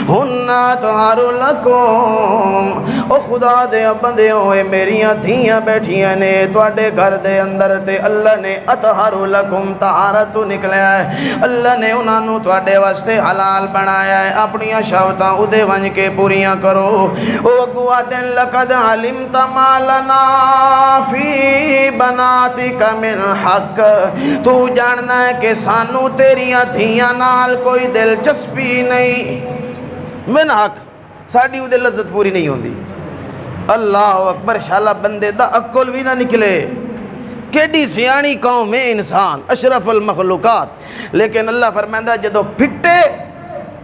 ہن اطہر لکم او خدا دے بندے ہوئے میریاں دھیاں بیٹھیاں نے تواڈے گھر دے اندر تے اللہ نے اطہر لکم طہارت نکلیا ہے اللہ نے انہاں نو تواڈے واسطے حلال بنایا ہے اپنیاں شہوتاں اودے ونج کے پوریاں کرو او اگوا دن لقد علمت ما لنا فی بناتک من حق تو جاننا ہے کہ سانو تیریاں دھیاں نال کوئی دلچسپی نہیں من حق ساڑی اودے لذت پوری نہیں ہوندی اللہ اکبر شالا بندے دا عقل بھی نہ نکلے کیڑی سیانی قوم ہے انسان اشرف المخلوقات لیکن اللہ فرمائندہ جدو پھٹے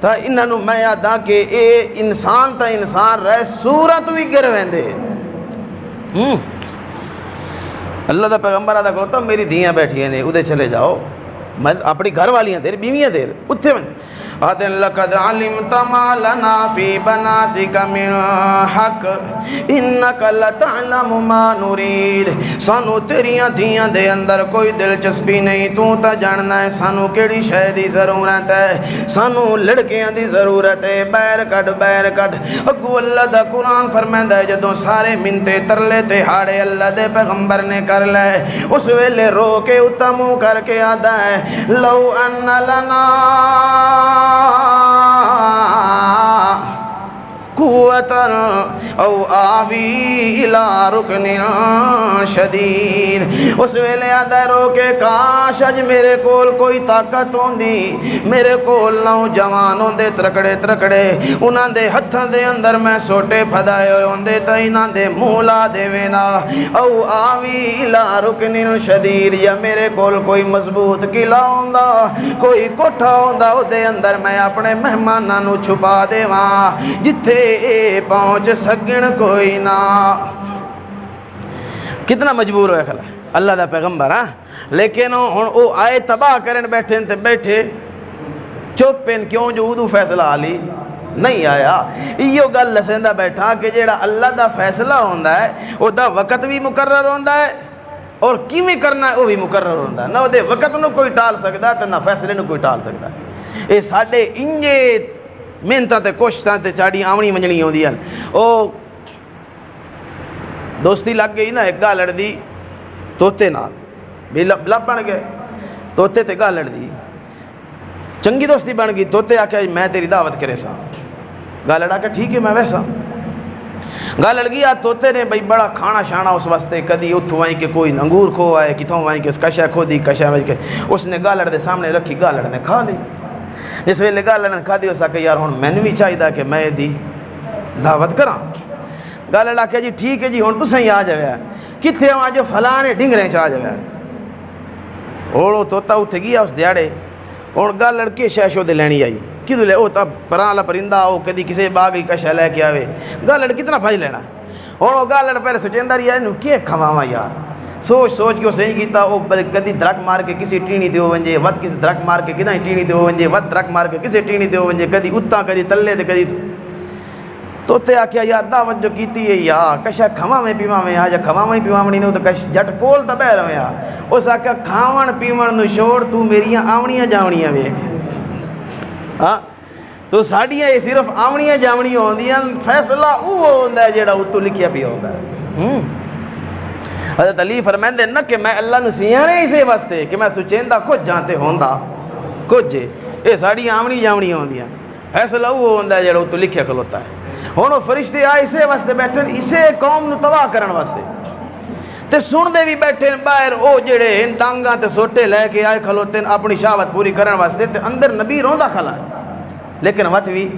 تا انہاں نو میں یاداں کہ اے انسان تا انسان رہے صورت بھی گر ویندے اللہ دا پیغمبر آدھا کرتا میری دھیاں بیٹھیاں نے ادھے چلے جاؤ میں اپنی گھر والیاں دیر بیویاں دیر اتھے آدن لقد علمت ما لنا فی بناتک من حق انک لتعلم ما نرید سانو تیریاں دھیاں دے اندر کوئی دلچسپی نہیں، تو تا جاننا ہے سانو کیڑی شے دی ضرورت ہے، سانو لڑکیاں دی ضرورت ہے، بیر کٹ اگو اللہ دا قرآن فرمائندا ہے جدوں سارے منتے ترلے تے ہاڑے اللہ دے پیغمبر نے کر لے، اس ویلے رو کے اتا منہ کر کے آدا ہے لو ان لنا قوت او آوی الى رکن شدید، اس ویلے آدھا رو کے کاش اج میرے کول کوئی طاقت ہوندی، میرے کول نوجوان ہوندے ترکڑے انہاں دے ہتھاں دے اندر میں سوٹے پھدائے ہوئے ہوندے تا انہاں دے منہ لا دے وینا، او آوی الى رکن شدید، یا میرے کول کوئی مضبوط قلعہ ہوندا، کوئی کوٹھا ہوندا، او دے اندر میں اپنے مہماناں نو چھپا دیواں جتھے اے پہنچ سگن کوئی نہ۔ کتنا مجبور ہوئے کھلا اللہ دا پیغمبر، ہاں لیکن او آئے تباہ کرن بیٹھے تے بیٹھے چپ پین کیوں جو ادو فیصلہ آلی نہیں آیا۔ ایو گل لسندہ بیٹھا کہ جیڑا اللہ دا فیصلہ ہوندہ ہے او دا وقت بھی مقرر ہوندہ ہے اور کیویں کرنا ہے وہ بھی مقرر ہوندہ ہے، نہ او دے وقت نو کوئی ٹال سکتا ہے نہ فیصلے نو کوئی ٹال سکتا ہے۔ اے ساڑھے انجے محنتاں تے کوششاں تے چاڑی آمنی منجنی ہوندی ہیں، او دوستی لگ گئی نا ایک گاہ لڑ دی توتے نال بھی لب بن گئے، توتے تے گاہ لڑ دی چنگی دوستی بن گئی، توتے آکھا میں تیری دعوت کرے سا، گاہ لڑا کہ ٹھیک ہے میں ویسا، گاہ لڑ گئی توتے نے بھئی بڑا کھانا شانا اس واسطے، کدی اتھو آئیں کہ کوئی انگور کھو آئے، کتھوں آئیں کہ اس کشا کھو دی کشا وجھ کے اس نے گاہ لڑ دے سامنے رکھی، گاہ لڑ نے کھا لی، جس ویلے گاہ لڑ نے کھا دی اس آکھا یار ہون میں نے بھی چاہی دا کہ میں دی دعوت کراں، گاہ لڑ آکھا جی ٹھیک ہے جی ہون تو صحیح آ جاوے کتھے ہوں جو فلانے ڈنگریں چاہ جاوے اوڑو توتا اتھے گیا اس دیاڑے اور گاہ لڑکے شیشو دے لینی آئی کدو لے او تا پرانا پرندہ ہو کدی کسے باغی کشا لے کے آوے گاہ لڑ کتنا بھائی لینا اور گاہ لڑ پہلے سوچیندہ رہی ہے انہوں کیا کھواما یار سوچ کے صحیح کیتا او کدی درک مار کے کسی ٹینی دیو ونجے ود کسی درک مار کے کدھائی ٹینی دیو ونجے ود درک مار کے کسی ٹینی دیو ونجے کدی اتاں کدی تلے دے کدی تو تے آکھیا یار دعوت جو کیتی ہے یا کشا کھواں میں پیواں میں آجا کھواں میں پیواں میں نہیں تو کش جٹ کول تا بہ رہے ہیں اس آکھیا کھاون پیون نو چھوڑ تو میریاں آونیاں جاونیاں ویکھ ہاں تو ساڈیاں یہ صرف آونیاں جاونیاں ہوندیاں فیصلہ او ہوندا ہے جیڑا اتو لکھیا پیا ہوندا ہے حضرت علی فرمائندے نہ کہ میں اللہ نو سیانے اسے واسطے کہ میں سوچیندا کچھ جانتے ہوندا کچھ اے ساڈیاں آونی جاونیاں ہوندیاں فیصلہ او ہوندا ہے جیڑا اتو لکھیا کھلوتا ہے ہن وہ فرشتے آئے اسے واسطے بیٹھے اسے قوم نو تباہ کرن واسطے تے سن دے بھی بیٹھے باہر او جڑے ڈانگاں تے سوٹے لے کے آئے کھلوتے اپنی شہوت پوری کرن واسطے تے اندر نبی روندا کھلا ہے لیکن وقت بھی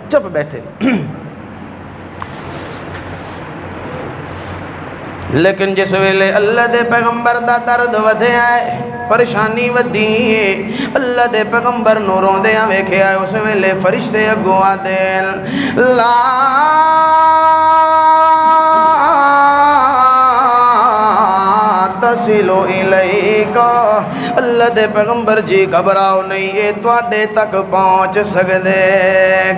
چپ بیٹھے لیکن جس ویلے اللہ دے پیغمبر دا درد ودھے آئے پریشانی ودھی ہے اللہ دے پیغمبر نو روندے ویکھے آئے اس ویلے فرشتے اگوں آدے لا تصلو الیکا اللہ دے پیغمبر جی گھبراؤ نہیں اے تواڈے تک پہنچ سکدے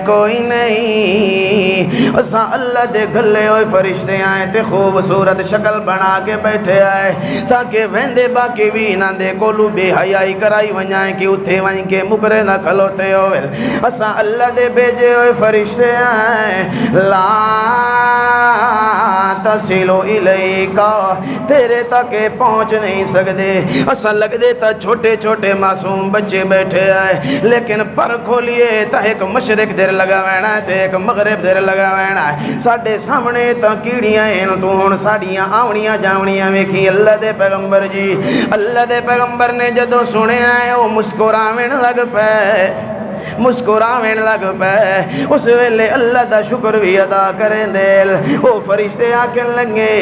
کوئی نہیں اساں اللہ دے گھلے ہوئے فرشتے آئے تے خوبصورت شکل بنا کے بیٹھے آئے تاکہ ویندے باقی بھی انہاں دے کولو بے حیائی کرائی ونجائیں کہ اتھے وائیں کہ مکرے نہ کھلوتے ہوئے اساں اللہ دے بھیجے ہوئے فرشتے آئے لا تصلو الیکا تیرے تک پہنچ نہیں سکدے اساں لگ دے تا چھوٹے چھوٹے معصوم بچے بیٹھے آئے لیکن پر کھولیے تا ایک مشرق دیر لگا وینا ہے تے ایک مغرب دیر لگا وینا ہے ساڑھے سامنے تا کیڑیاں ہیں تو ہون ساڑیاں آونیاں جاونیاں ویکھی اللہ دے پیغمبر جی اللہ دے پیغمبر نے جدو سنے آئے وہ مسکراوین لگ پے مسکراوین لگ پے اس ویلے اللہ دا شکر بھی ادا کریں دل وہ فرشتے آکن لگے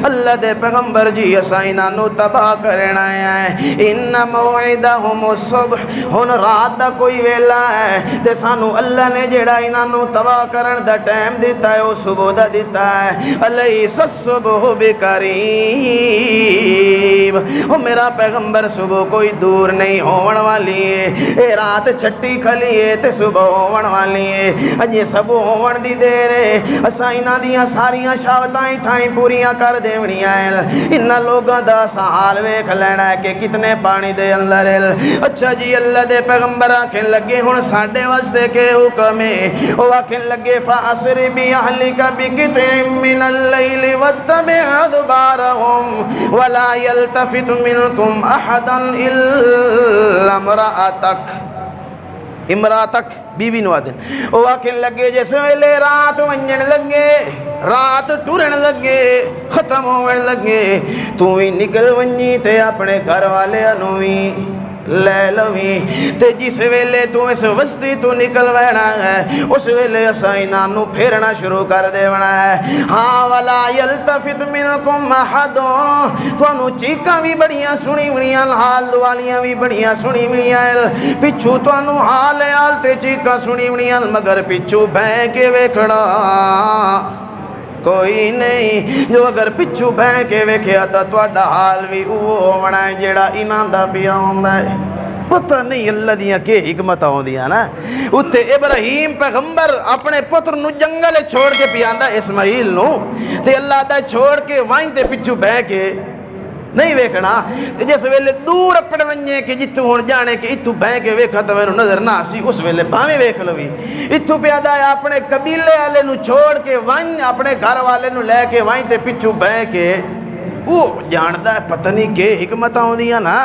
اللہ دے پیغمبر جی اسائنہ نو تباہ کرنا ہے ان موعدہم الصبح ہن رات دا کوئی ویلا ہے تے سانو اللہ نے جڑا انہاں نو تباہ کرن دا ٹائم دیتا ہے وہ صبح دا دیتا ہے الیس الصبح بقریب قریب، او میرا پیغمبر صبح کوئی دور نہیں ہون والی ہے، اے رات چھٹی کھلی ہے تے صبح ہون والی ہے، اجے سب ہون دی دیر ہے، اساں انہاں دیاں ساریاں شاوتاں تھائیں پوریاں کر دیونیاں ہیں، انہاں لوگاں دا حال ویکھ لینا ہے کہ کتنے پانی دے اندر ہے۔ اچھا جی اللہ دے پیغمبر آکھن لگے ہن ساڈے واسطے کہ حکم ہے، او آکھن لگے فاسر باہلک بقطع من اللیل واتبع ادبارهم ولا يلتفت منکم احدا الا امراتک بیوی نو آدن، او آکھن لگے جس ویلے رات ونجن لگے، رات ٹورن لگے، ختم ہونے لگے، تو ہی نکل ونجی تے اپنے گھر والے انوی لے لوی، تے جس ویلے تو اس وسطی تو نکل وینا ہے اس ویلے اساں انہاں نو پھیرنا شروع کر دیونا ہے۔ ہاں ولا یلتفت منکم احد، تانوں چیکاں بھی بڑیاں سنی بڑیاں، حال دوالیاں بھی بڑیاں سنی بڑیاں، پچھو تانوں حال حال تے چیکاں سنی بڑیاں، مگر پچھو بہ کے ویکھنا کوئی نہیں، جو اگر پچھو بہ کے ویکھیا تا تہاڈا حال بھی اوہ ہونا ہے جیڑا انہاں دا پیا ہوندا ہے۔ پتہ نہیں اللہ دیاں کہ حکمت ہوندیاں نا۔ اتے ابراہیم پیغمبر اپنے پتر نو جنگل چھوڑ کے پیاندا اسماعیل نو، تے اللہ دا چھوڑ کے وائیں تے پچھو بہ کے نہیں ویکھنا، جس ویلے دور اپنے ونجے کہ جتوں ہن جانے کہ اتوں بہ کے ویکھا تے مینوں نظر نہ سی، اس ویلے بھاویں ویکھ لوی، اتوں پیادا ہے اپنے قبیلے والے نو چھوڑ کے وائیں، اپنے گھر والے نو لے کے وائیں تے پچھو بہ کے وہ جاندا ہے پتہ نہیں کہ حکمت ہوندیاں نا۔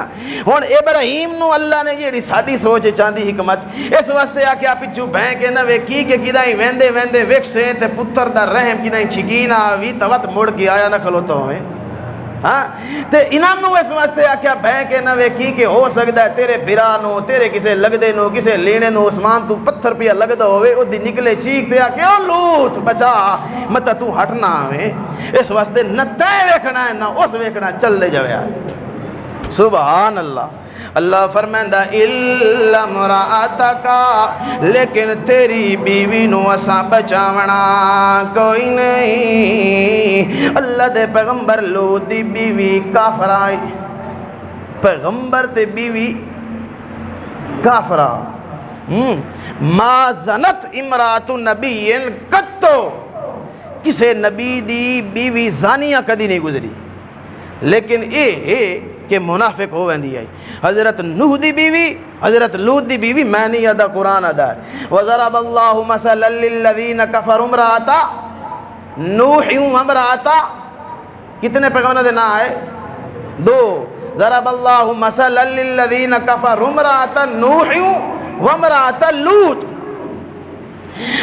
ہن ابراہیم نو اللہ نے جیڑی ساڈی سوچ چاندی حکمت اس واسطے آکھیا پچھو بہ کے نہ ویکھی کہ کدائیں ویندے ویندے ویکھسے تے پتر دا رحم کدائیں چھکی نہ آوی توت مڑ کے آیا نہ کھلوتا ہوئے، ہاں تے انہاں نو اس واسطے آکھیا بہ کے نہ ویکھی کہ ہو سکدا ہے تیرے بھرا نو، تیرے کسے لگدے نو، کسے لینے نو اسمان تو پتھر پیا لگدا ہوئے، او دی نکلے چیخ تے آکھے او لوت بچا مت تو ہٹنا ہوئے، اس واسطے نہ تے ویکھنا ہے نہ اس ویکھنا، چل دے جاوے۔ سبحان اللہ۔ اللہ فرمائندہ الا امرأتک، لیکن تیری بیوی نو اساں بچاونا کوئی نہیں۔ اللہ دے پیغمبر لوط دی بیوی کافر آئی، پیغمبر تے بیوی کافرہ، ما زنت امرأت نبی قطو، کسے نبی دی بیوی زانیہ کدی نہیں گزری، لیکن اے کہ منافق ہو ویندی آئی۔ حضرت نوح دی بیوی، حضرت لوط دی بیوی، میں نہیں ادا قرآن ادا ہے۔ وَضَرَبَ اللَّهُ مَثَلًا لِلَّذِينَ كَفَرُوا امْرَأَتَ نوح وامرأۃ، کتنے پیغمبروں دے نام آئے؟ دو۔ ضرب اللہ مثلا للذین کفروا امرأۃ نوح وامرأۃ لوط،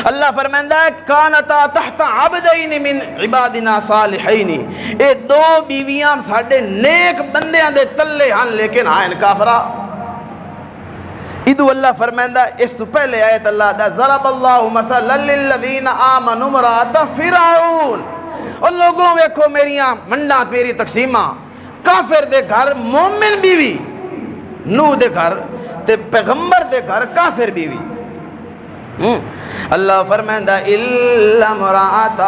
اللہ فرمائندہ ہے کانتا تحت عبدین من عبادنا صالحین، اے دو بیویاں ساڑھے نیک بندیاں دے تلے ہن لیکن آئین کافرہ۔ ادو اللہ فرمائندہ اس تو پہلے آیت اللہ دا ضرب اللہ مثلا للذین آمنوا امرأۃ فرعون، اور لوگوں ویکھو میریاں منڈا میری تقسیمہ، کافر دے گھر مومن بیوی، نوح دے گھر تے پیغمبر دے گھر کافر بیوی۔ اللہ فرمائندہ الا امرأۃ،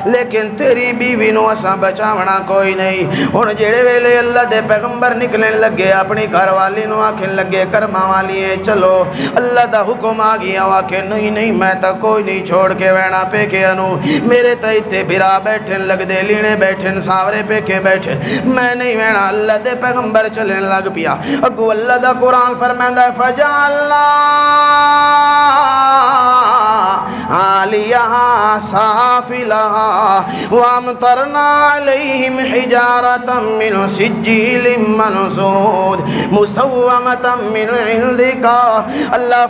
لیکن تیری بیوی نو اساں بچاونا کوئی نہیں۔ ہن جڑے ویلے اللہ دے پیغمبر نکلن لگے اپنی گھر والی نو آکھن لگے کرما والی ہے چلو، اللہ دا حکم آ گیا، آکھے نہیں نہیں میں تا کوئی نہیں چھوڑ کے وینا پہ کے انو، میرے تا ایتھے بھرا بیٹھن لگ دے، لینے بیٹھن، ساورے پہ کے بیٹھن، میں نہیں وینا۔ اللہ دے پیغمبر چلن لگ پیا، اگو اللہ دا قرآن فرمائندہ فجعلنا عالیہا سافلہا وامطرنا علیہم حجارتا من سجیل منضود مسومتا من عندکا۔ اللہ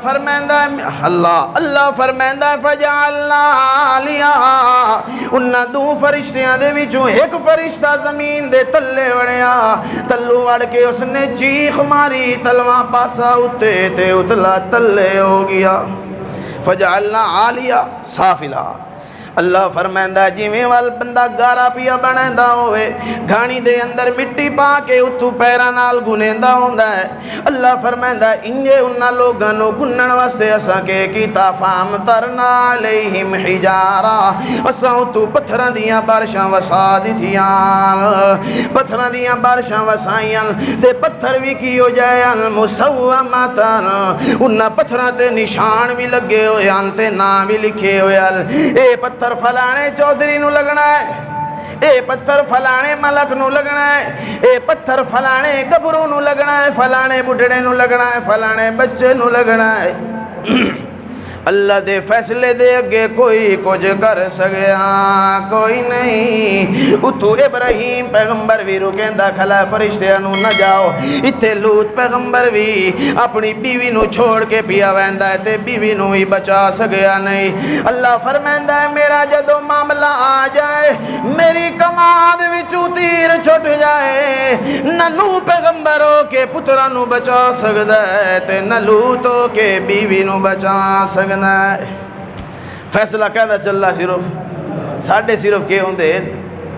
فرمائندہ فجعلنا عالیہا، انہاں دو فرشتیاں دے وچوں ایک فرشتہ زمین دے تلے وڑیا، تلو وڑ کے اس نے چیخ ماری، تلواں پاسا اتے تے اتلا تلے ہو گیا۔ فجعلنا عالیہ سافلہ، اللہ فرمائندا جویں وال بندہ گارا پیا بنیندا ہوئے گھانی دے اندر مٹی پا کے اتو پیراں نال گنیندا ہوندا ہے اللہ فرمائندا انجے انہاں لوگاں نو گنن واسطے اساں کے کیتا فام ترنا علیہم حجارا اساں اتو پتھراں دیاں بارشاں وسا دتیاں پتھراں دیاں بارشاں وسائیاں تے پتھر بھی کی ہو جائے مسومتاً انہاں پتھراں تے نشان بھی لگے ہوئے تے نام بھی لکھے ہوئے اے پتھر فلانے چودھری نو لگنا ہے اے پتھر فلانے ملک نو لگنا ہے اے پتھر فلانے گبرو نو لگنا ہے فلانے بڈھڑے نو لگنا ہے فلانے بچے نو لگنا ہے اللہ دے فیصلے دے اگے کوئی کچھ کر سگیا کوئی نہیں اتو ابراہیم پیغمبر بھی رکیندا کھلا فرشتیاں نو نہ جاؤ اتھے لوت پیغمبر بھی اپنی بیوی نو چھوڑ کے پیا ویندا ہے تے بیوی نو ہی بچا سگیا نہیں اللہ فرمیندا ہے میرا جدو معاملہ آ جائے میری کماد وچوں تیر چھٹ جائے نہ نوح پیغمبر ہو کے پترا نو بچا سکدا ہے تے نہ لوت ہو کے بیوی نو بچا سکدا فیصلہ کہدا چلا صرف کے ہوندے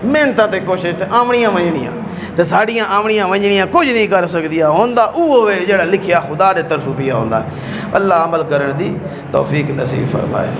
محنتاں تے کوشش تے آمنیاں ونجنیاں تے ساڑیاں آمنیاں ونجنیاں کچھ نہیں کر سکدیاں ہوندا او ہوئے جڑا لکھیا خدا دے طرفوں پیا ہوندا اللہ عمل کرن دی توفیق نصیب فرمائے